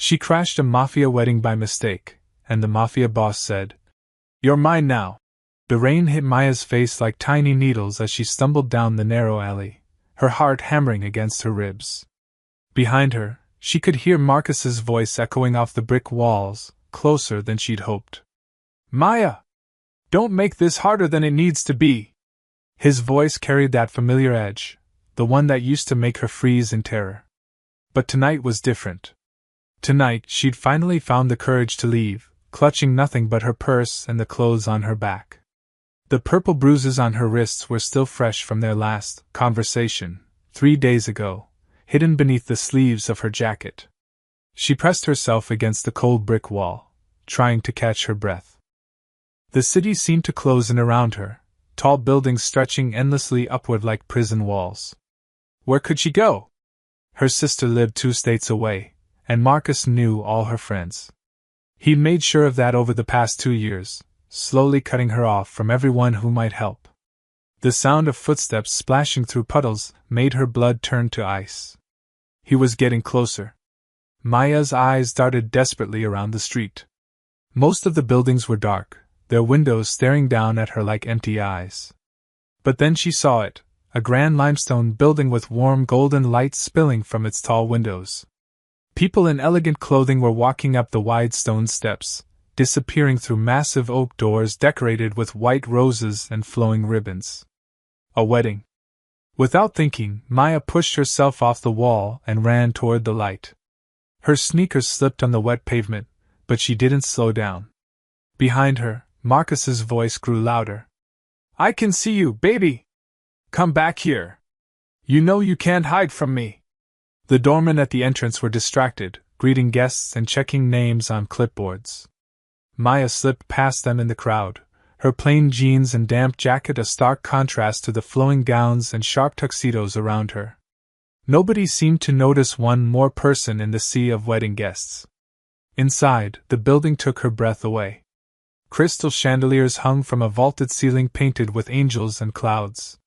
She crashed a Mafia wedding by mistake, and the Mafia boss said, "You're mine now." The rain hit Maya's face like tiny needles as she stumbled down the narrow alley, her heart hammering against her ribs. Behind her, she could hear Marcus's voice echoing off the brick walls, closer than she'd hoped. "Maya! Don't make this harder than it needs to be." His voice carried that familiar edge, the one that used to make her freeze in terror. But tonight was different. Tonight she'd finally found the courage to leave, clutching nothing but her purse and the clothes on her back. The purple bruises on her wrists were still fresh from their last conversation, 3 days ago, hidden beneath the sleeves of her jacket. She pressed herself against the cold brick wall, trying to catch her breath. The city seemed to close in around her, tall buildings stretching endlessly upward like prison walls. Where could she go? Her sister lived 2 states away, and Marcus knew all her friends. He'd made sure of that over the past 2 years, slowly cutting her off from everyone who might help. The sound of footsteps splashing through puddles made her blood turn to ice. He was getting closer. Maya's eyes darted desperately around the street. Most of the buildings were dark, their windows staring down at her like empty eyes. But then she saw it, a grand limestone building with warm golden light spilling from its tall windows. People in elegant clothing were walking up the wide stone steps, disappearing through massive oak doors decorated with white roses and flowing ribbons. A wedding. Without thinking, Maya pushed herself off the wall and ran toward the light. Her sneakers slipped on the wet pavement, but she didn't slow down. Behind her, Marcus's voice grew louder. "I can see you, baby! Come back here! You know you can't hide from me!" The doormen at the entrance were distracted, greeting guests and checking names on clipboards. Maya slipped past them in the crowd, her plain jeans and damp jacket a stark contrast to the flowing gowns and sharp tuxedos around her. Nobody seemed to notice one more person in the sea of wedding guests. Inside, the building took her breath away. Crystal chandeliers hung from a vaulted ceiling painted with angels and clouds.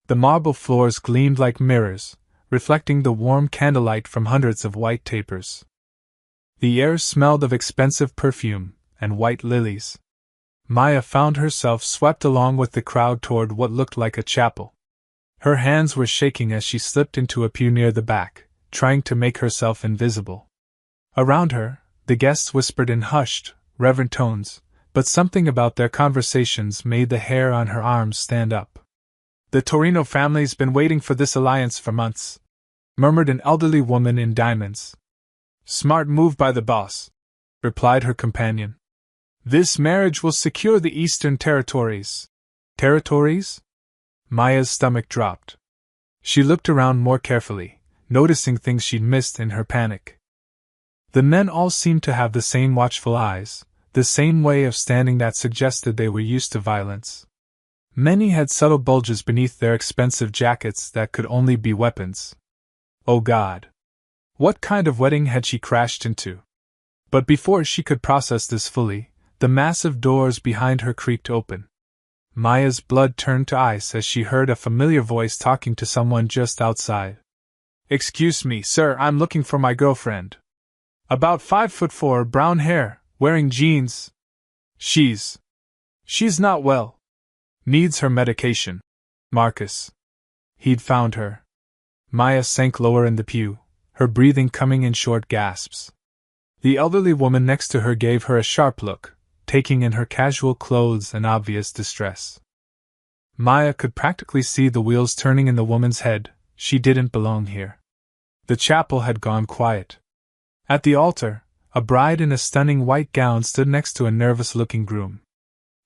The marble floors gleamed like mirrors, reflecting the warm candlelight from hundreds of white tapers. The air smelled of expensive perfume and white lilies. Maya found herself swept along with the crowd toward what looked like a chapel. Her hands were shaking as she slipped into a pew near the back, trying to make herself invisible. Around her, the guests whispered in hushed, reverent tones, but something about their conversations made the hair on her arms stand up. "The Torino family's been waiting for this alliance for months," murmured an elderly woman in diamonds. "Smart move by the boss," replied her companion. "This marriage will secure the Eastern Territories." Territories? Maya's stomach dropped. She looked around more carefully, noticing things she'd missed in her panic. The men all seemed to have the same watchful eyes, the same way of standing that suggested they were used to violence. Many had subtle bulges beneath their expensive jackets that could only be weapons. Oh God! What kind of wedding had she crashed into? But before she could process this fully, the massive doors behind her creaked open. Maya's blood turned to ice as she heard a familiar voice talking to someone just outside. "Excuse me, sir, I'm looking for my girlfriend. About 5'4", brown hair, wearing jeans. She's not well. Needs her medication. Marcus." He'd found her. Maya sank lower in the pew, her breathing coming in short gasps. The elderly woman next to her gave her a sharp look, taking in her casual clothes and obvious distress. Maya could practically see the wheels turning in the woman's head. She didn't belong here. The chapel had gone quiet. At the altar, a bride in a stunning white gown stood next to a nervous-looking groom.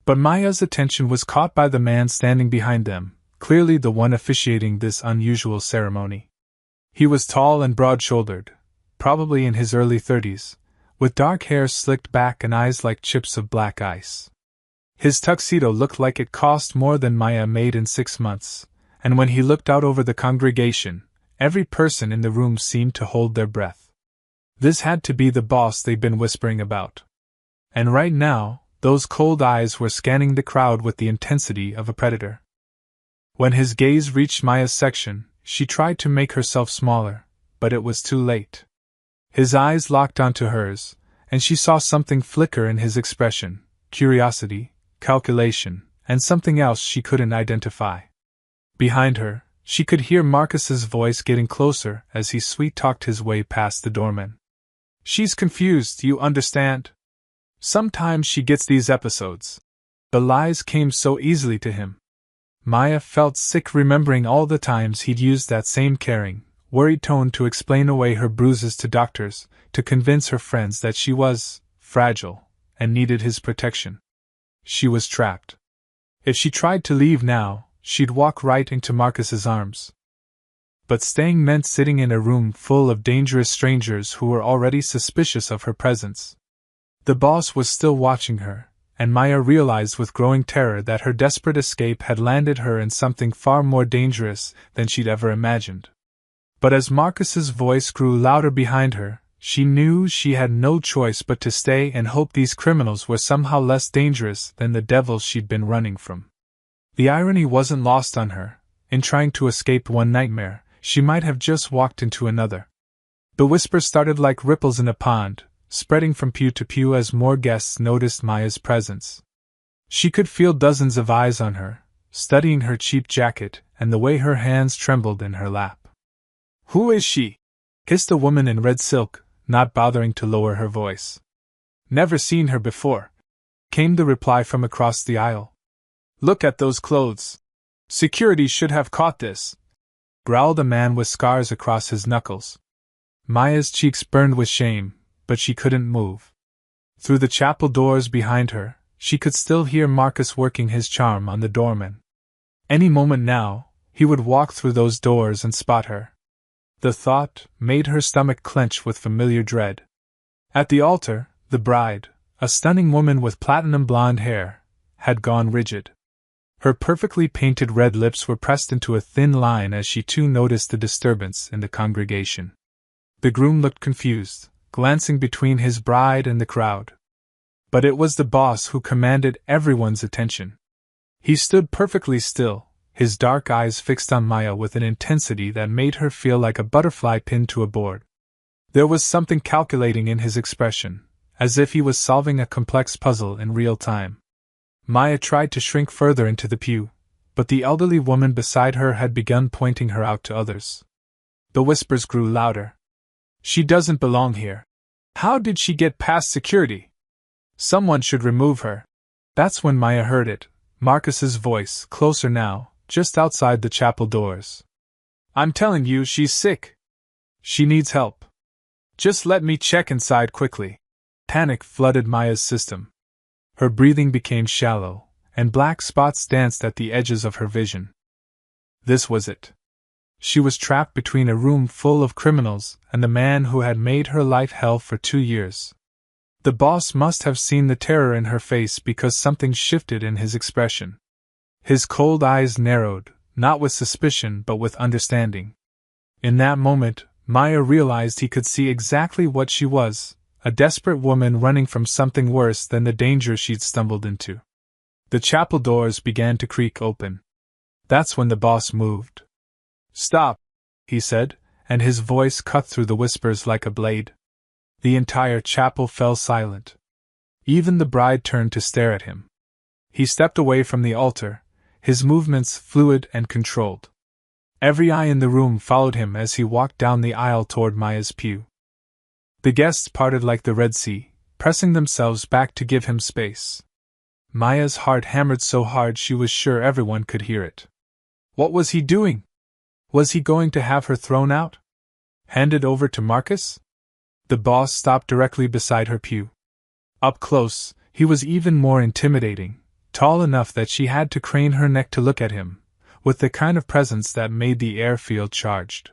But Maya's attention was caught by the man standing behind them, clearly the one officiating this unusual ceremony. He was tall and broad-shouldered, probably in his early 30s, with dark hair slicked back and eyes like chips of black ice. His tuxedo looked like it cost more than Maya made in 6 months, and when he looked out over the congregation, every person in the room seemed to hold their breath. This had to be the boss they'd been whispering about. And right now, those cold eyes were scanning the crowd with the intensity of a predator. When his gaze reached Maya's section, she tried to make herself smaller, but it was too late. His eyes locked onto hers, and she saw something flicker in his expression: curiosity, calculation, and something else she couldn't identify. Behind her, she could hear Marcus's voice getting closer as he sweet-talked his way past the doorman. "She's confused, you understand? Sometimes she gets these episodes." The lies came so easily to him. Maya felt sick remembering all the times he'd used that same caring, worried tone to explain away her bruises to doctors, to convince her friends that she was fragile and needed his protection. She was trapped. If she tried to leave now, she'd walk right into Marcus's arms. But staying meant sitting in a room full of dangerous strangers who were already suspicious of her presence. The boss was still watching her, and Maya realized with growing terror that her desperate escape had landed her in something far more dangerous than she'd ever imagined. But as Marcus's voice grew louder behind her, she knew she had no choice but to stay and hope these criminals were somehow less dangerous than the devils she'd been running from. The irony wasn't lost on her. In trying to escape one nightmare, she might have just walked into another. The whispers started like ripples in a pond, spreading from pew to pew as more guests noticed Maya's presence. She could feel dozens of eyes on her, studying her cheap jacket and the way her hands trembled in her lap. "Who is she?" hissed a woman in red silk, not bothering to lower her voice. "Never seen her before," came the reply from across the aisle. "Look at those clothes. Security should have caught this," growled a man with scars across his knuckles. Maya's cheeks burned with shame, but she couldn't move. Through the chapel doors behind her, she could still hear Marcus working his charm on the doorman. Any moment now, he would walk through those doors and spot her. The thought made her stomach clench with familiar dread. At the altar, the bride, a stunning woman with platinum blonde hair, had gone rigid. Her perfectly painted red lips were pressed into a thin line as she too noticed the disturbance in the congregation. The groom looked confused, glancing between his bride and the crowd. But it was the boss who commanded everyone's attention. He stood perfectly still, his dark eyes fixed on Maya with an intensity that made her feel like a butterfly pinned to a board. There was something calculating in his expression, as if he was solving a complex puzzle in real time. Maya tried to shrink further into the pew, but the elderly woman beside her had begun pointing her out to others. The whispers grew louder. "She doesn't belong here. How did she get past security? Someone should remove her." That's when Maya heard it, Marcus's voice, closer now, just outside the chapel doors. "I'm telling you, she's sick. She needs help. Just let me check inside quickly." Panic flooded Maya's system. Her breathing became shallow, and black spots danced at the edges of her vision. This was it. She was trapped between a room full of criminals and the man who had made her life hell for 2 years. The boss must have seen the terror in her face because something shifted in his expression. His cold eyes narrowed, not with suspicion but with understanding. In that moment, Maya realized he could see exactly what she was, a desperate woman running from something worse than the danger she'd stumbled into. The chapel doors began to creak open. That's when the boss moved. "Stop," he said, and his voice cut through the whispers like a blade. The entire chapel fell silent. Even the bride turned to stare at him. He stepped away from the altar, his movements fluid and controlled. Every eye in the room followed him as he walked down the aisle toward Maya's pew. The guests parted like the Red Sea, pressing themselves back to give him space. Maya's heart hammered so hard she was sure everyone could hear it. What was he doing? Was he going to have her thrown out? Handed over to Marcus? The boss stopped directly beside her pew. Up close, he was even more intimidating, tall enough that she had to crane her neck to look at him, with the kind of presence that made the air feel charged.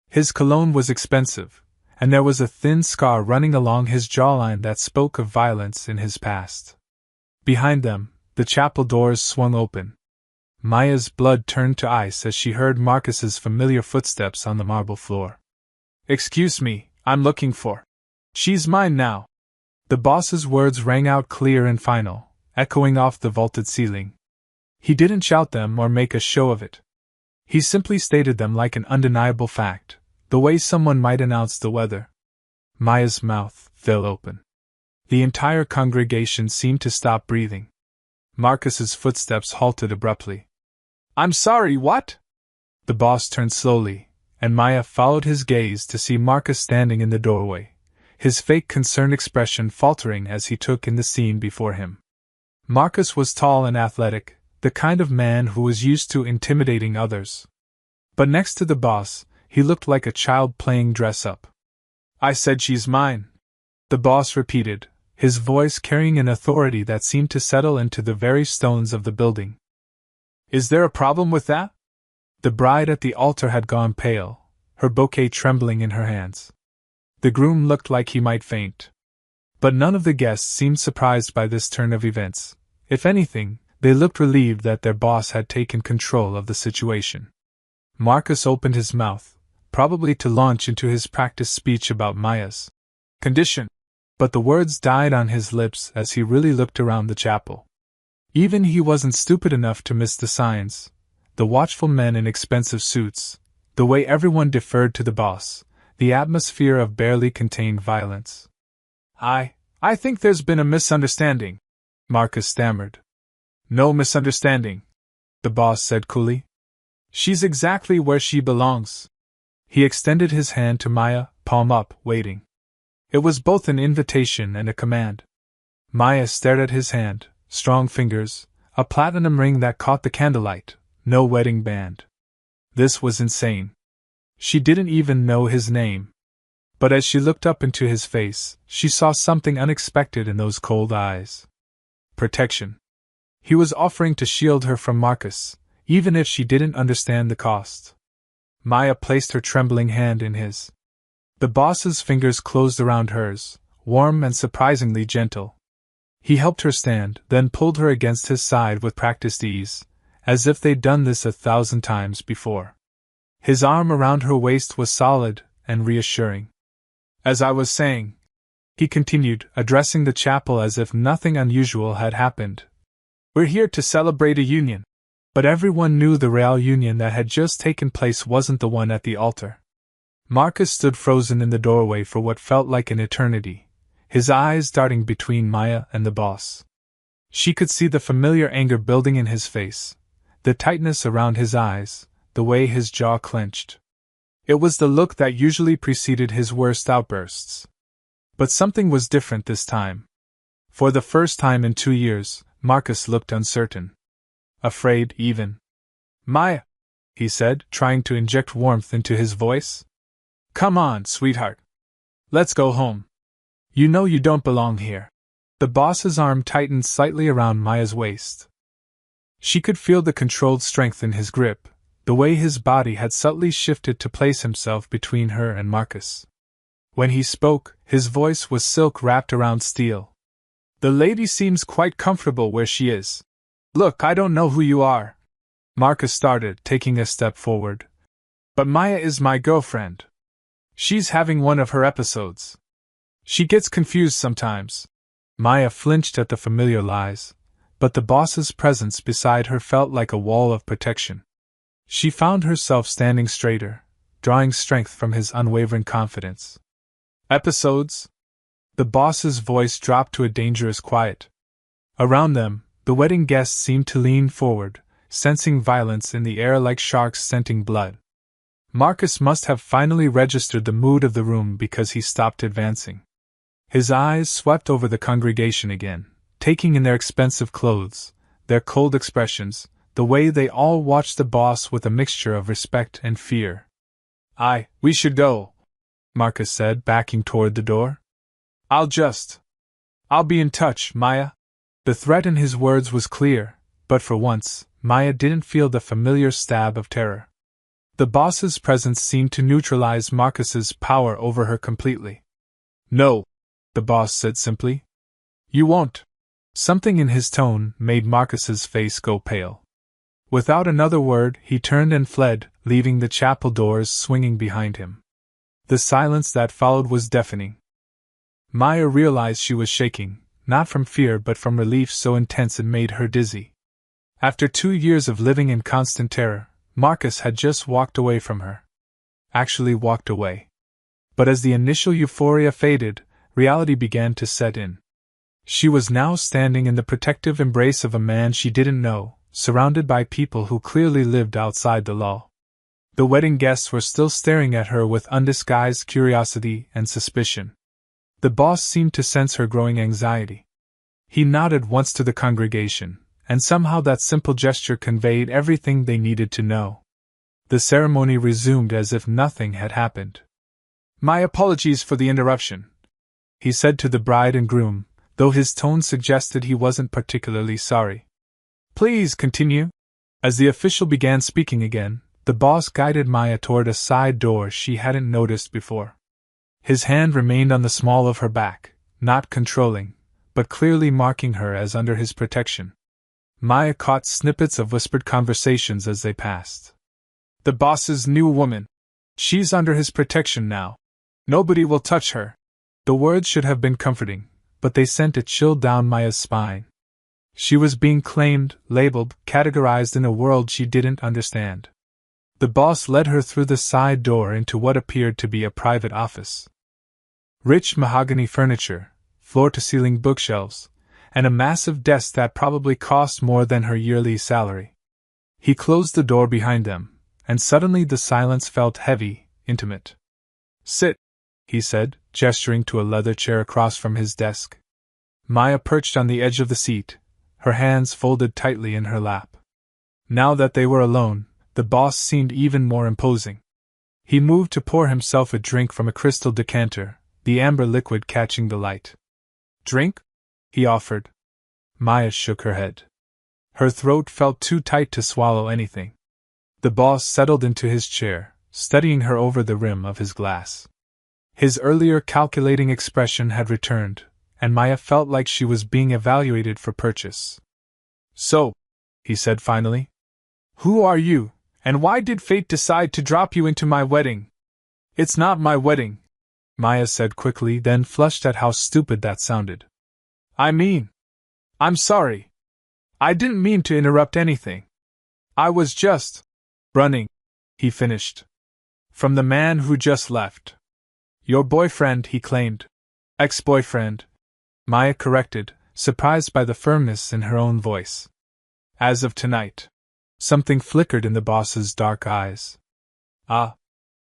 His cologne was expensive, and there was a thin scar running along his jawline that spoke of violence in his past. Behind them, the chapel doors swung open. Maya's blood turned to ice as she heard Marcus's familiar footsteps on the marble floor. "Excuse me, I'm looking for. She's mine now." The boss's words rang out clear and final, echoing off the vaulted ceiling. He didn't shout them or make a show of it. He simply stated them like an undeniable fact, the way someone might announce the weather. Maya's mouth fell open. The entire congregation seemed to stop breathing. Marcus's footsteps halted abruptly. "I'm sorry, what?" The boss turned slowly, and Maya followed his gaze to see Marcus standing in the doorway, his fake concerned expression faltering as he took in the scene before him. Marcus was tall and athletic, the kind of man who was used to intimidating others. But next to the boss, he looked like a child playing dress-up. "I said she's mine," the boss repeated, his voice carrying an authority that seemed to settle into the very stones of the building. "Is there a problem with that?" The bride at the altar had gone pale, her bouquet trembling in her hands. The groom looked like he might faint. But none of the guests seemed surprised by this turn of events. If anything, they looked relieved that their boss had taken control of the situation. Marcus opened his mouth, probably to launch into his practiced speech about Maya's condition, but the words died on his lips as he really looked around the chapel. Even he wasn't stupid enough to miss the signs, the watchful men in expensive suits, the way everyone deferred to the boss, the atmosphere of barely contained violence. I think there's been a misunderstanding," Marcus stammered. "No misunderstanding," the boss said coolly. "She's exactly where she belongs." He extended his hand to Maya, palm up, waiting. It was both an invitation and a command. Maya stared at his hand, strong fingers, a platinum ring that caught the candlelight, no wedding band. This was insane. She didn't even know his name. But as she looked up into his face, she saw something unexpected in those cold eyes. Protection. He was offering to shield her from Marcus, even if she didn't understand the cost. Maya placed her trembling hand in his. The boss's fingers closed around hers, warm and surprisingly gentle. He helped her stand, then pulled her against his side with practiced ease, as if they'd done this 1,000 times before. His arm around her waist was solid and reassuring. "As I was saying," he continued, addressing the chapel as if nothing unusual had happened, "we're here to celebrate a union." But everyone knew the real union that had just taken place wasn't the one at the altar. Marcus stood frozen in the doorway for what felt like an eternity, his eyes darting between Maya and the boss. She could see the familiar anger building in his face, the tightness around his eyes, the way his jaw clenched. It was the look that usually preceded his worst outbursts. But something was different this time. For the first time in 2 years, Marcus looked uncertain. Afraid, even. "Maya," he said, trying to inject warmth into his voice. "Come on, sweetheart. Let's go home. You know you don't belong here." The boss's arm tightened slightly around Maya's waist. She could feel the controlled strength in his grip, the way his body had subtly shifted to place himself between her and Marcus. When he spoke, his voice was silk wrapped around steel. "The lady seems quite comfortable where she is. Look, I don't know who you are." Marcus started, taking a step forward. "But Maya is my girlfriend. She's having one of her episodes. She gets confused sometimes." Maya flinched at the familiar lies, but the boss's presence beside her felt like a wall of protection. She found herself standing straighter, drawing strength from his unwavering confidence. "Episodes?" The boss's voice dropped to a dangerous quiet. Around them, the wedding guests seemed to lean forward, sensing violence in the air like sharks scenting blood. Marcus must have finally registered the mood of the room because he stopped advancing. His eyes swept over the congregation again, taking in their expensive clothes, their cold expressions, the way they all watched the boss with a mixture of respect and fear. We should go," Marcus said, backing toward the door. I'll be in touch, Maya." The threat in his words was clear, but for once, Maya didn't feel the familiar stab of terror. The boss's presence seemed to neutralize Marcus's power over her completely. "No," the boss said simply. "You won't." Something in his tone made Marcus's face go pale. Without another word, he turned and fled, leaving the chapel doors swinging behind him. The silence that followed was deafening. Maya realized she was shaking, not from fear but from relief so intense it made her dizzy. After 2 years of living in constant terror, Marcus had just walked away from her. Actually walked away. But as the initial euphoria faded, reality began to set in. She was now standing in the protective embrace of a man she didn't know, surrounded by people who clearly lived outside the law. The wedding guests were still staring at her with undisguised curiosity and suspicion. The boss seemed to sense her growing anxiety. He nodded once to the congregation, and somehow that simple gesture conveyed everything they needed to know. The ceremony resumed as if nothing had happened. "My apologies for the interruption," he said to the bride and groom, though his tone suggested he wasn't particularly sorry. "Please continue." As the official began speaking again, the boss guided Maya toward a side door she hadn't noticed before. His hand remained on the small of her back, not controlling, but clearly marking her as under his protection. Maya caught snippets of whispered conversations as they passed. "The boss's new woman. She's under his protection now. Nobody will touch her." The words should have been comforting, but they sent a chill down Maya's spine. She was being claimed, labeled, categorized in a world she didn't understand. The boss led her through the side door into what appeared to be a private office. Rich mahogany furniture, floor-to-ceiling bookshelves, and a massive desk that probably cost more than her yearly salary. He closed the door behind them, and suddenly the silence felt heavy, intimate. "Sit," he said, gesturing to a leather chair across from his desk. Maya perched on the edge of the seat, her hands folded tightly in her lap. Now that they were alone, the boss seemed even more imposing. He moved to pour himself a drink from a crystal decanter, the amber liquid catching the light. "Drink?" he offered. Maya shook her head. Her throat felt too tight to swallow anything. The boss settled into his chair, studying her over the rim of his glass. His earlier calculating expression had returned, and Maya felt like she was being evaluated for purchase. "So," he said finally, "who are you, and why did fate decide to drop you into my wedding?" "It's not my wedding," Maya said quickly, then flushed at how stupid that sounded. I'm sorry. I didn't mean to interrupt anything. I was just running," he finished. "From the man who just left." "Your boyfriend," he claimed. "Ex-boyfriend," Maya corrected, surprised by the firmness in her own voice. "As of tonight." Something flickered in the boss's dark eyes. "Ah.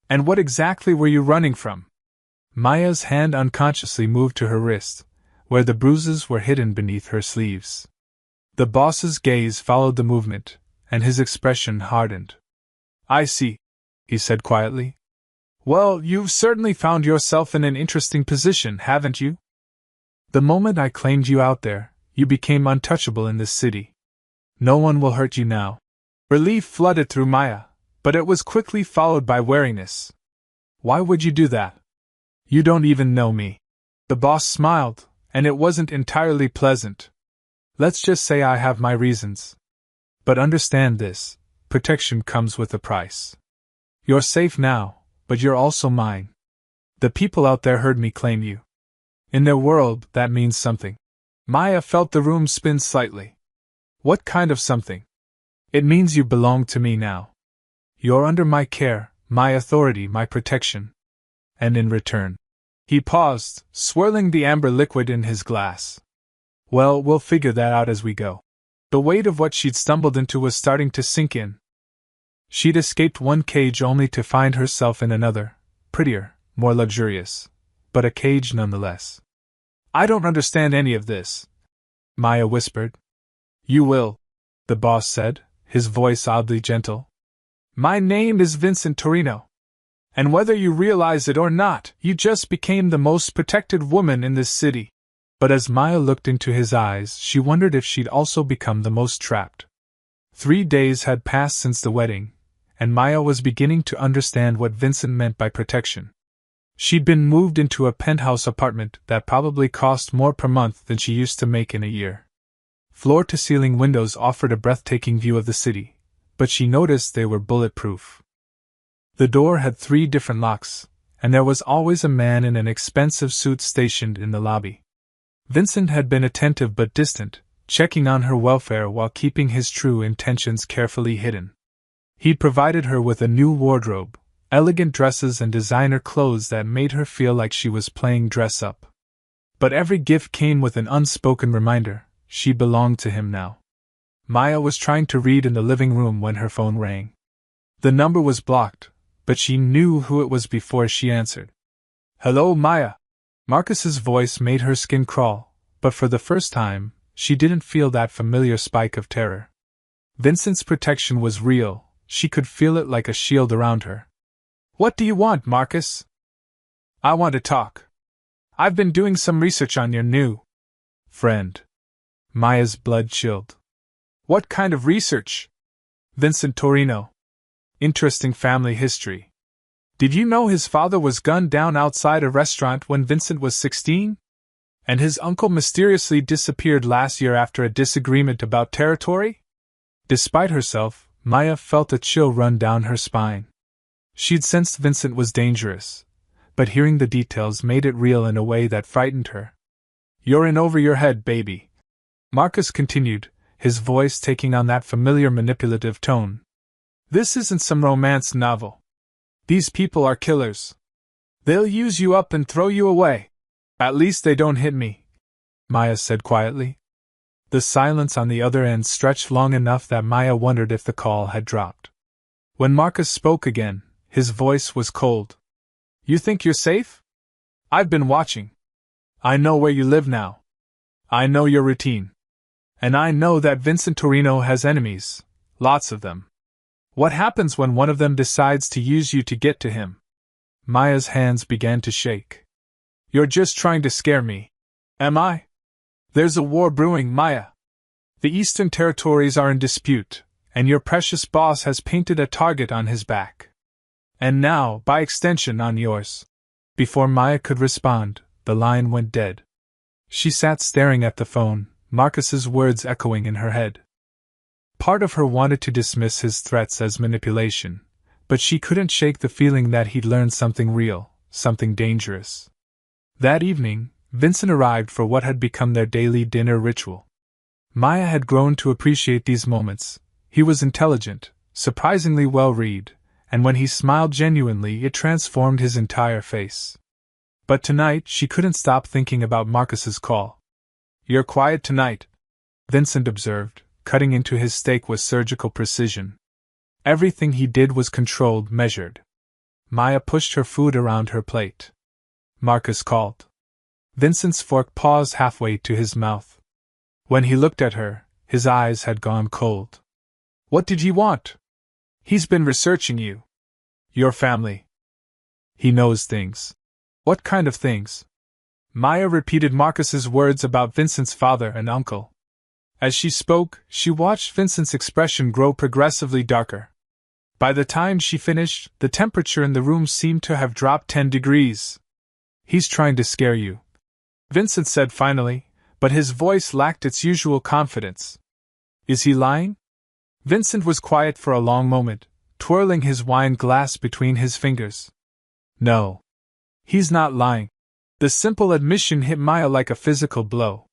And what exactly were you running from?" Maya's hand unconsciously moved to her wrist, where the bruises were hidden beneath her sleeves. The boss's gaze followed the movement, and his expression hardened. "I see," he said quietly. "Well, you've certainly found yourself in an interesting position, haven't you? The moment I claimed you out there, you became untouchable in this city. No one will hurt you now." Relief flooded through Maya, but it was quickly followed by wariness. "Why would you do that? You don't even know me." The boss smiled, and it wasn't entirely pleasant. "Let's just say I have my reasons. But understand this, protection comes with a price. You're safe now, but you're also mine. The people out there heard me claim you. In their world, that means something." Maya felt the room spin slightly. "What kind of something?" "It means you belong to me now. You're under my care, my authority, my protection. And in return..." He paused, swirling the amber liquid in his glass. "Well, we'll figure that out as we go." The weight of what she'd stumbled into was starting to sink in. She'd escaped one cage only to find herself in another, prettier, more luxurious, but a cage nonetheless. "I don't understand any of this," Maya whispered. "You will," the boss said, his voice oddly gentle. "My name is Vincent Torino. And whether you realize it or not, you just became the most protected woman in this city." But as Maya looked into his eyes, she wondered if she'd also become the most trapped. 3 days had passed since the wedding, and Maya was beginning to understand what Vincent meant by protection. She'd been moved into a penthouse apartment that probably cost more per month than she used to make in a year. Floor-to-ceiling windows offered a breathtaking view of the city, but she noticed they were bulletproof. The door had 3 different locks, and there was always a man in an expensive suit stationed in the lobby. Vincent had been attentive but distant, checking on her welfare while keeping his true intentions carefully hidden. He'd provided her with a new wardrobe, elegant dresses and designer clothes that made her feel like she was playing dress-up. But every gift came with an unspoken reminder: she belonged to him now. Maya was trying to read in the living room when her phone rang. The number was blocked, but she knew who it was before she answered. "Hello, Maya." Marcus's voice made her skin crawl, but for the first time, she didn't feel that familiar spike of terror. Vincent's protection was real, she could feel it like a shield around her. "What do you want, Marcus?" "I want to talk. I've been doing some research on your new friend." Maya's blood chilled. "What kind of research?" "Vincent Torino. Interesting family history. Did you know his father was gunned down outside a restaurant when Vincent was 16? And his uncle mysteriously disappeared last year after a disagreement about territory?" Despite herself, Maya felt a chill run down her spine. She'd sensed Vincent was dangerous, but hearing the details made it real in a way that frightened her. "You're in over your head, baby," Marcus continued, his voice taking on that familiar manipulative tone. "This isn't some romance novel. These people are killers. They'll use you up and throw you away. At least they don't hit me," Maya said quietly. The silence on the other end stretched long enough that Maya wondered if the call had dropped. When Marcus spoke again, his voice was cold. "You think you're safe? I've been watching. I know where you live now. I know your routine. And I know that Vincent Torino has enemies, lots of them. What happens when one of them decides to use you to get to him?" Maya's hands began to shake. "You're just trying to scare me. Am I? There's a war brewing, Maya. The Eastern Territories are in dispute, and your precious boss has painted a target on his back. And now, by extension, on yours." Before Maya could respond, the line went dead. She sat staring at the phone, Marcus's words echoing in her head. Part of her wanted to dismiss his threats as manipulation, but she couldn't shake the feeling that he'd learned something real, something dangerous. That evening, Vincent arrived for what had become their daily dinner ritual. Maya had grown to appreciate these moments. He was intelligent, surprisingly well-read, and when he smiled genuinely it transformed his entire face. But tonight she couldn't stop thinking about Marcus's call. "You're quiet tonight," Vincent observed, cutting into his steak with surgical precision. Everything he did was controlled, measured. Maya pushed her food around her plate. Marcus called. Vincent's fork paused halfway to his mouth. When he looked at her, his eyes had gone cold. "What did he want?" "He's been researching you. Your family. He knows things." "What kind of things?" Maya repeated Marcus's words about Vincent's father and uncle. As she spoke, she watched Vincent's expression grow progressively darker. By the time she finished, the temperature in the room seemed to have dropped 10 degrees. "He's trying to scare you," Vincent said finally, but his voice lacked its usual confidence. "Is he lying?" Vincent was quiet for a long moment, twirling his wine glass between his fingers. "No. He's not lying." The simple admission hit Maya like a physical blow.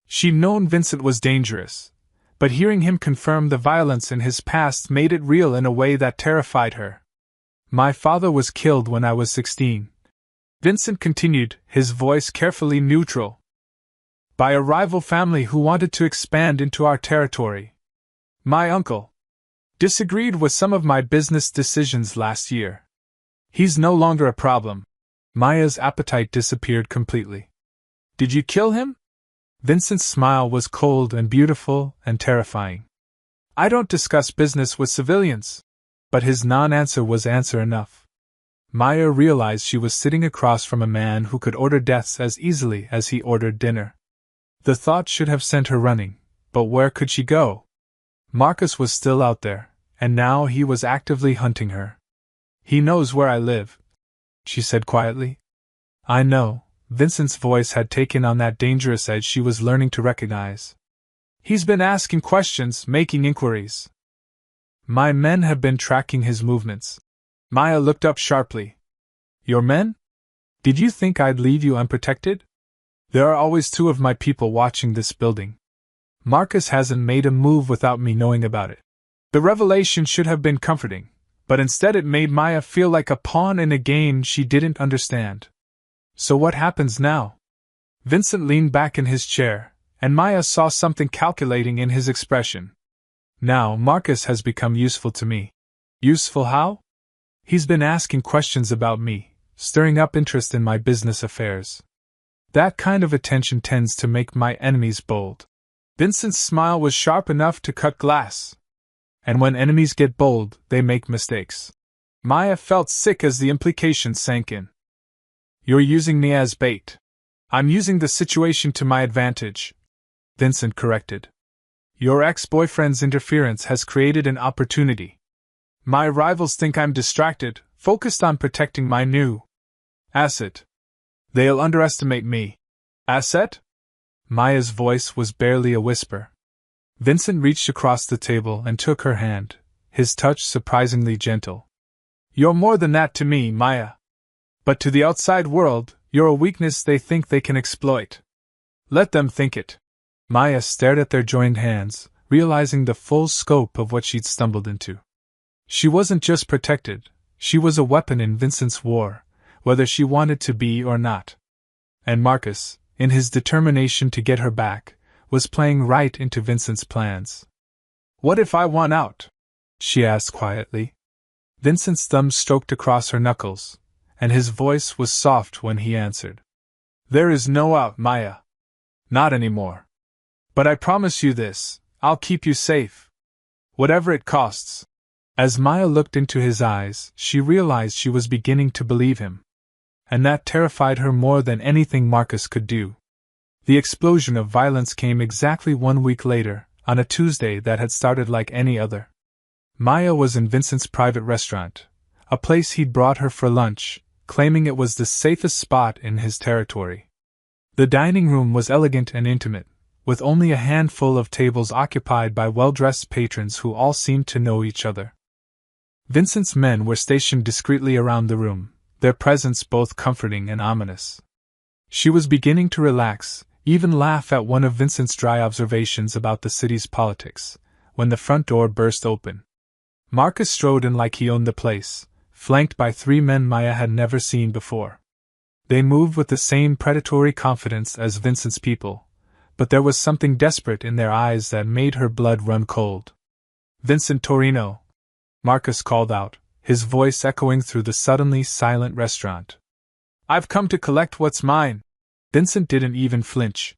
She'd known Vincent was dangerous, but hearing him confirm the violence in his past made it real in a way that terrified her. "My father was killed when I was 16. Vincent continued, his voice carefully neutral. "By a rival family who wanted to expand into our territory. My uncle disagreed with some of my business decisions last year. He's no longer a problem." Maya's appetite disappeared completely. "Did you kill him?" Vincent's smile was cold and beautiful and terrifying. "I don't discuss business with civilians." But his non-answer was answer enough. Maya realized she was sitting across from a man who could order deaths as easily as he ordered dinner. The thought should have sent her running, but where could she go? Marcus was still out there, and now he was actively hunting her. "He knows where I live," she said quietly. "I know." Vincent's voice had taken on that dangerous edge she was learning to recognize. "He's been asking questions, making inquiries. My men have been tracking his movements." Maya looked up sharply. "Your men? Did you think I'd leave you unprotected? There are always 2 of my people watching this building. Marcus hasn't made a move without me knowing about it." The revelation should have been comforting, But instead it made Maya feel like a pawn in a game she didn't understand. So what happens now? Vincent leaned back in his chair, and Maya saw something calculating in his expression. Now Marcus has become useful to me. Useful how? He's been asking questions about me, stirring up interest in my business affairs. That kind of attention tends to make my enemies bold. Vincent's smile was sharp enough to cut glass. And when enemies get bold, they make mistakes. Maya felt sick as the implication sank in. You're using me as bait. I'm using the situation to my advantage, Vincent corrected. Your ex-boyfriend's interference has created an opportunity. My rivals think I'm distracted, focused on protecting my new asset. They'll underestimate me. Asset? Maya's voice was barely a whisper. Vincent reached across the table and took her hand, his touch surprisingly gentle. You're more than that to me, Maya. But to the outside world, you're a weakness they think they can exploit. Let them think it. Maya stared at their joined hands, realizing the full scope of what she'd stumbled into. She wasn't just protected, she was a weapon in Vincent's war, whether she wanted to be or not. And Marcus, in his determination to get her back, was playing right into Vincent's plans. What if I won out? She asked quietly. Vincent's thumb stroked across her knuckles, and his voice was soft when he answered. There is no out, Maya. Not anymore. But I promise you this, I'll keep you safe. Whatever it costs. As Maya looked into his eyes, she realized she was beginning to believe him. And that terrified her more than anything Marcus could do. The explosion of violence came exactly 1 week later, on a Tuesday that had started like any other. Maya was in Vincent's private restaurant, a place he'd brought her for lunch, claiming it was the safest spot in his territory. The dining room was elegant and intimate, with only a handful of tables occupied by well-dressed patrons who all seemed to know each other. Vincent's men were stationed discreetly around the room, their presence both comforting and ominous. She was beginning to relax, even laugh at one of Vincent's dry observations about the city's politics, when the front door burst open. Marcus strode in like he owned the place, flanked by 3 men Maya had never seen before. They moved with the same predatory confidence as Vincent's people, but there was something desperate in their eyes that made her blood run cold. Vincent Torino, Marcus called out, his voice echoing through the suddenly silent restaurant. I've come to collect what's mine. Vincent didn't even flinch.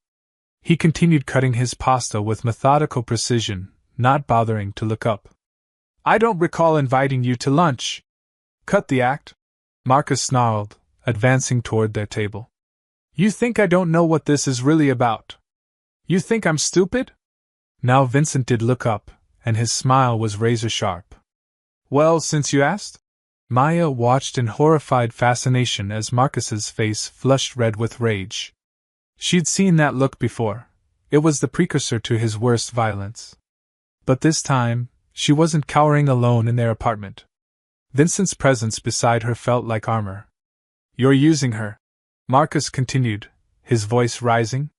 He continued cutting his pasta with methodical precision, not bothering to look up. I don't recall inviting you to lunch. Cut the act, Marcus snarled, advancing toward their table. You think I don't know what this is really about? You think I'm stupid? Now Vincent did look up, and his smile was razor-sharp. Well, since you asked? Maya watched in horrified fascination as Marcus's face flushed red with rage. She'd seen that look before. It was the precursor to his worst violence. But this time, she wasn't cowering alone in their apartment. Vincent's presence beside her felt like armor. You're using her, Marcus continued, his voice rising.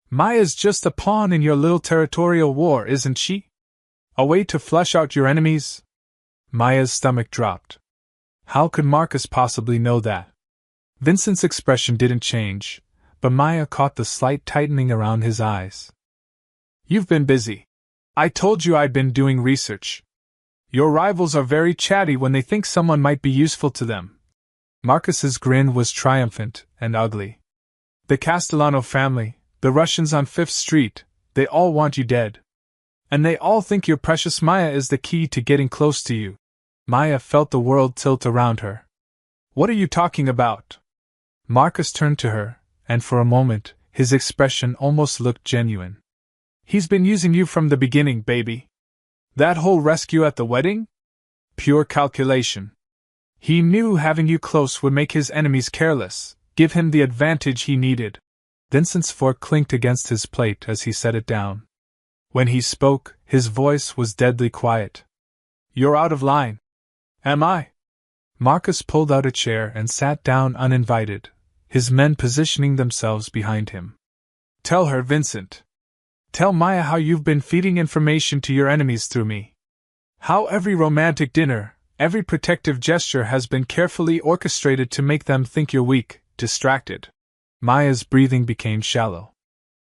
Maya's just a pawn in your little territorial war, isn't she? A way to flush out your enemies? Maya's stomach dropped. How could Marcus possibly know that? Vincent's expression didn't change, but Maya caught the slight tightening around his eyes. You've been busy. I told you I'd been doing research. Your rivals are very chatty when they think someone might be useful to them. Marcus's grin was triumphant and ugly. The Castellano family, the Russians on 5th Street, they all want you dead. And they all think your precious Maya is the key to getting close to you. Maya felt the world tilt around her. What are you talking about? Marcus turned to her, and for a moment, his expression almost looked genuine. He's been using you from the beginning, baby. That whole rescue at the wedding? Pure calculation. He knew having you close would make his enemies careless, give him the advantage he needed. Vincent's fork clinked against his plate as he set it down. When he spoke, his voice was deadly quiet. You're out of line. Am I? Marcus pulled out a chair and sat down uninvited, his men positioning themselves behind him. Tell her, Vincent. Tell Maya how you've been feeding information to your enemies through me. How every romantic dinner, Every protective gesture has been carefully orchestrated to make them think you're weak, distracted. Maya's breathing became shallow.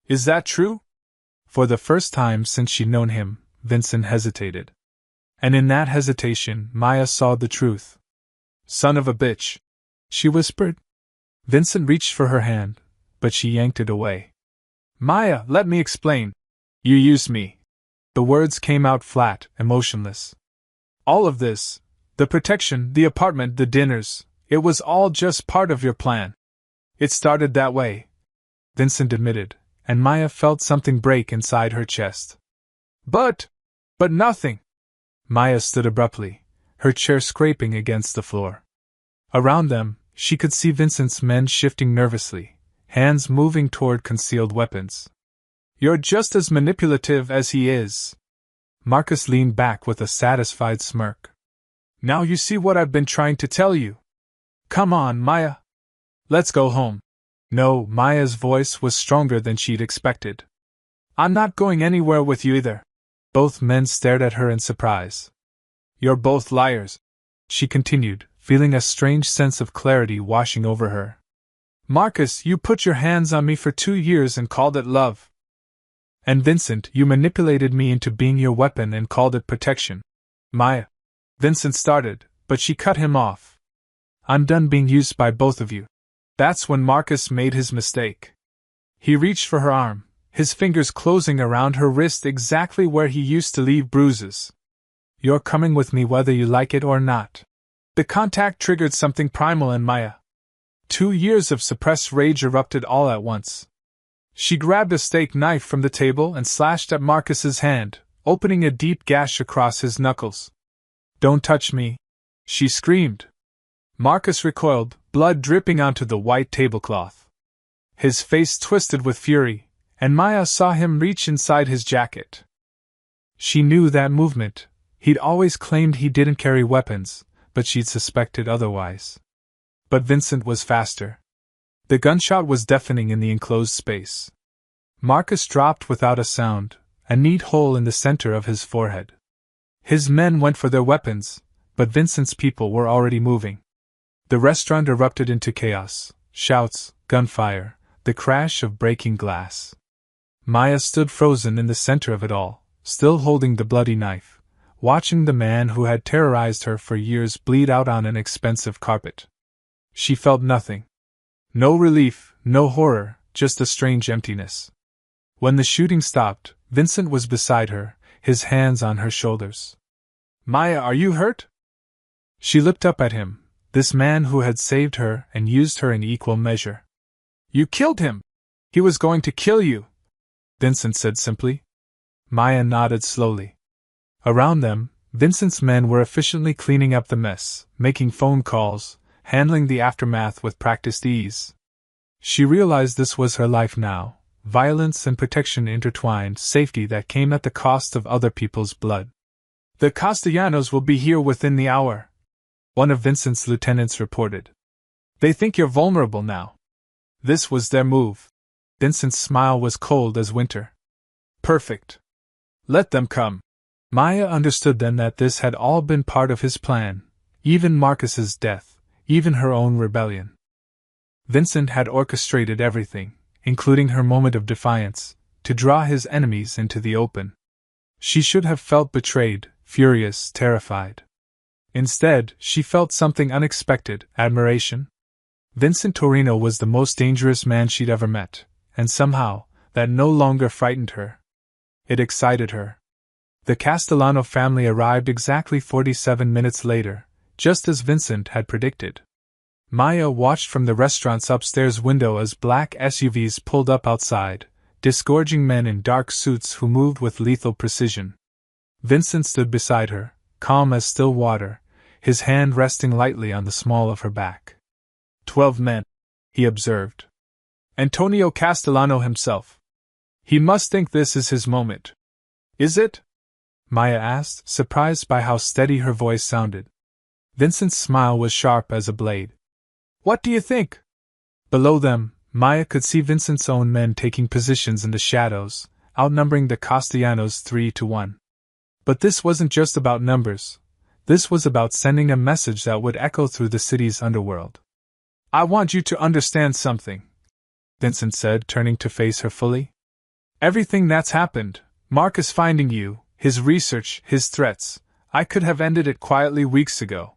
Is that true? For the first time since she'd known him, Vincent hesitated. And in that hesitation, Maya saw the truth. Son of a bitch, she whispered. Vincent reached for her hand, but she yanked it away. Maya, let me explain. You used me. The words came out flat, emotionless. All of this, the protection, the apartment, the dinners, it was all just part of your plan. It started that way, Vincent admitted, and Maya felt something break inside her chest. But nothing. Maya stood abruptly, her chair scraping against the floor. Around them, she could see Vincent's men shifting nervously, hands moving toward concealed weapons. You're just as manipulative as he is. Marcus leaned back with a satisfied smirk. Now you see what I've been trying to tell you. Come on, Maya. Let's go home. No, Maya's voice was stronger than she'd expected. I'm not going anywhere with you either. Both men stared at her in surprise. You're both liars, she continued, feeling a strange sense of clarity washing over her. Marcus, you put your hands on me for 2 years and called it love. And Vincent, you manipulated me into being your weapon and called it protection. Maya. Vincent started, but she cut him off. I'm done being used by both of you. That's when Marcus made his mistake. He reached for her arm, his fingers closing around her wrist exactly where he used to leave bruises. You're coming with me whether you like it or not. The contact triggered something primal in Maya. 2 years of suppressed rage erupted all at once. She grabbed a steak knife from the table and slashed at Marcus's hand, opening a deep gash across his knuckles. Don't touch me, she screamed. Marcus recoiled, blood dripping onto the white tablecloth. His face twisted with fury, and Maya saw him reach inside his jacket. She knew that movement. He'd always claimed he didn't carry weapons, but she'd suspected otherwise. But Vincent was faster. The gunshot was deafening in the enclosed space. Marcus dropped without a sound, a neat hole in the center of his forehead. His men went for their weapons, but Vincent's people were already moving. The restaurant erupted into chaos, shouts, gunfire, the crash of breaking glass. Maya stood frozen in the center of it all, still holding the bloody knife, watching the man who had terrorized her for years bleed out on an expensive carpet. She felt nothing. No relief, no horror, just a strange emptiness. When the shooting stopped, Vincent was beside her, his hands on her shoulders. Maya, are you hurt? She looked up at him, this man who had saved her and used her in equal measure. You killed him! He was going to kill you! Vincent said simply. Maya nodded slowly. Around them, Vincent's men were efficiently cleaning up the mess, making phone calls, handling the aftermath with practiced ease. She realized this was her life now, violence and protection intertwined, safety that came at the cost of other people's blood. The Castellanos will be here within the hour, one of Vincent's lieutenants reported. They think you're vulnerable now. This was their move. Vincent's smile was cold as winter. Perfect. Let them come. Maya understood then that this had all been part of his plan, even Marcus's death, even her own rebellion. Vincent had orchestrated everything, including her moment of defiance, to draw his enemies into the open. She should have felt betrayed, furious, terrified. Instead, she felt something unexpected, admiration. Vincent Torino was the most dangerous man she'd ever met, and somehow, that no longer frightened her. It excited her. The Castellano family arrived exactly 47 minutes later, just as Vincent had predicted. Maya watched from the restaurant's upstairs window as black SUVs pulled up outside, disgorging men in dark suits who moved with lethal precision. Vincent stood beside her, calm as still water, his hand resting lightly on the small of her back. 12 men, he observed. Antonio Castellano himself. He must think this is his moment. Is it? Maya asked, surprised by how steady her voice sounded. Vincent's smile was sharp as a blade. What do you think? Below them, Maya could see Vincent's own men taking positions in the shadows, outnumbering the Castellanos 3-1. But this wasn't just about numbers. This was about sending a message that would echo through the city's underworld. I want you to understand something, Vincent said, turning to face her fully. Everything that's happened, Marcus finding you, his research, his threats, I could have ended it quietly weeks ago.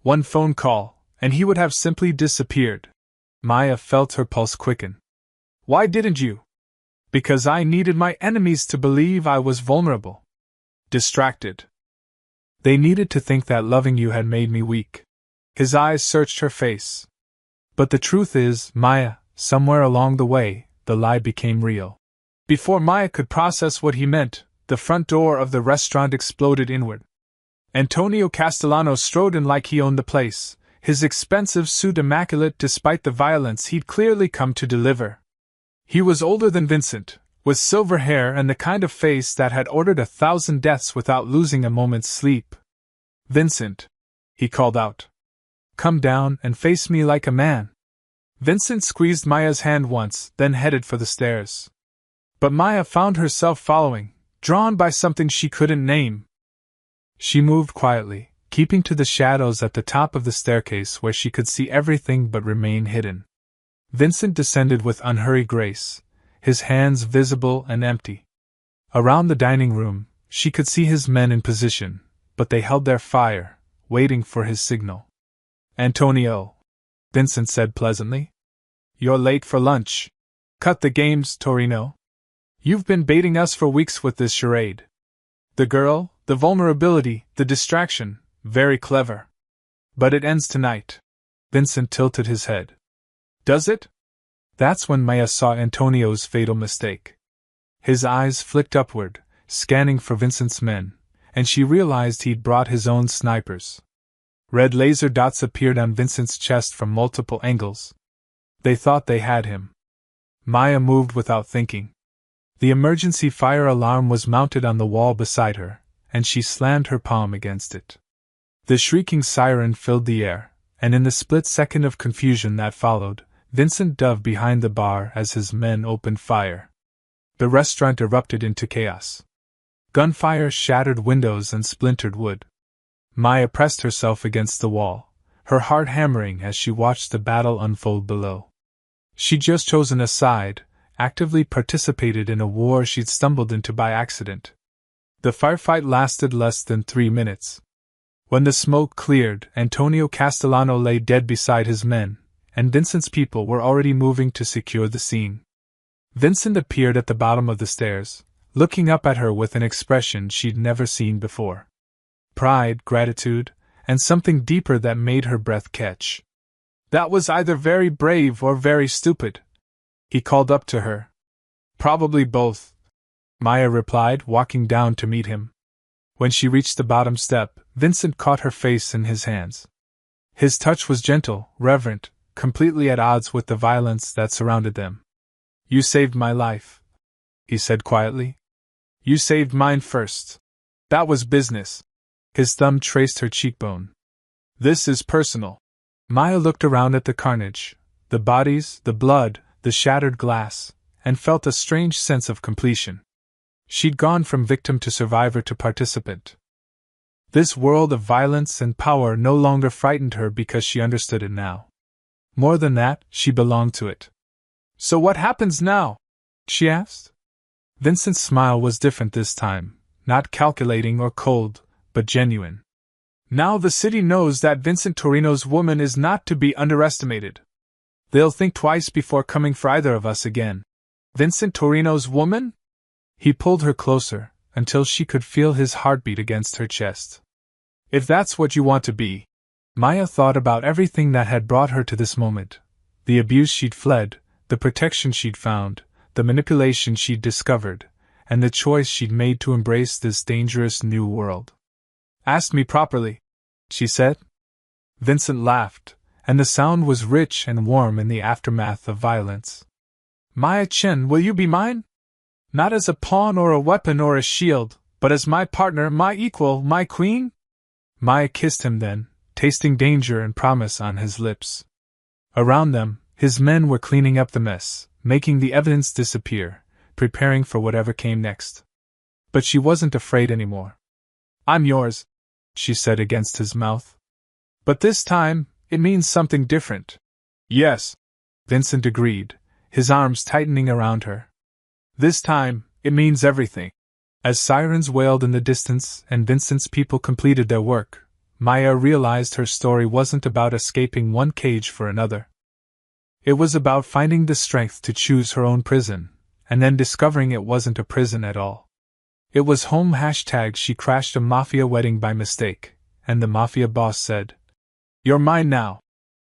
One phone call, and he would have simply disappeared. Maya felt her pulse quicken. Why didn't you? Because I needed my enemies to believe I was vulnerable. Distracted. They needed to think that loving you had made me weak. His eyes searched her face. But the truth is, Maya, somewhere along the way, the lie became real. Before Maya could process what he meant, the front door of the restaurant exploded inward. Antonio Castellano strode in like he owned the place, his expensive suit immaculate despite the violence he'd clearly come to deliver. He was older than Vincent, with silver hair and the kind of face that had ordered 1,000 deaths without losing a moment's sleep. Vincent, he called out. Come down and face me like a man. Vincent squeezed Maya's hand once, then headed for the stairs. But Maya found herself following, drawn by something she couldn't name. She moved quietly, keeping to the shadows at the top of the staircase where she could see everything but remain hidden. Vincent descended with unhurried grace, his hands visible and empty. Around the dining room, she could see his men in position, but they held their fire, waiting for his signal. Antonio, Vincent said pleasantly. You're late for lunch. Cut the games, Torino. You've been baiting us for weeks with this charade. The girl, the vulnerability, the distraction, very clever. But it ends tonight. Vincent tilted his head. Does it? That's when Maya saw Antonio's fatal mistake. His eyes flicked upward, scanning for Vincent's men, and she realized he'd brought his own snipers. Red laser dots appeared on Vincent's chest from multiple angles. They thought they had him. Maya moved without thinking. The emergency fire alarm was mounted on the wall beside her, and she slammed her palm against it. The shrieking siren filled the air, and in the split second of confusion that followed, Vincent dove behind the bar as his men opened fire. The restaurant erupted into chaos. Gunfire shattered windows and splintered wood. Maya pressed herself against the wall, her heart hammering as she watched the battle unfold below. She'd just chosen a side, actively participated in a war she'd stumbled into by accident. The firefight lasted less than 3 minutes. When the smoke cleared, Antonio Castellano lay dead beside his men, and Vincent's people were already moving to secure the scene. Vincent appeared at the bottom of the stairs, looking up at her with an expression she'd never seen before. Pride, gratitude, and something deeper that made her breath catch. That was either very brave or very stupid, he called up to her. Probably both, Maya replied, walking down to meet him. When she reached the bottom step, Vincent caught her face in his hands. His touch was gentle, reverent, completely at odds with the violence that surrounded them. You saved my life, he said quietly. You saved mine first. That was business. His thumb traced her cheekbone. This is personal. Maya looked around at the carnage, the bodies, the blood, the shattered glass, and felt a strange sense of completion. She'd gone from victim to survivor to participant. This world of violence and power no longer frightened her because she understood it now. More than that, she belonged to it. So what happens now? She asked. Vincent's smile was different this time, not calculating or cold, but genuine. Now the city knows that Vincent Torino's woman is not to be underestimated. They'll think twice before coming for either of us again. Vincent Torino's woman? He pulled her closer, until she could feel his heartbeat against her chest. If that's what you want to be. Maya thought about everything that had brought her to this moment. The abuse she'd fled, the protection she'd found, the manipulation she'd discovered, and the choice she'd made to embrace this dangerous new world. Ask me properly, she said. Vincent laughed, and the sound was rich and warm in the aftermath of violence. Maya Chen, will you be mine? Not as a pawn or a weapon or a shield, but as my partner, my equal, my queen? Maya kissed him then, tasting danger and promise on his lips. Around them, his men were cleaning up the mess, making the evidence disappear, preparing for whatever came next. But she wasn't afraid anymore. I'm yours, she said against his mouth. But this time, it means something different. Yes, Vincent agreed, his arms tightening around her. This time, it means everything. As sirens wailed in the distance and Vincent's people completed their work, Maya realized her story wasn't about escaping one cage for another. It was about finding the strength to choose her own prison, and then discovering it wasn't a prison at all. It was home. She crashed a Mafia wedding by mistake, and the Mafia boss said, "You're mine now."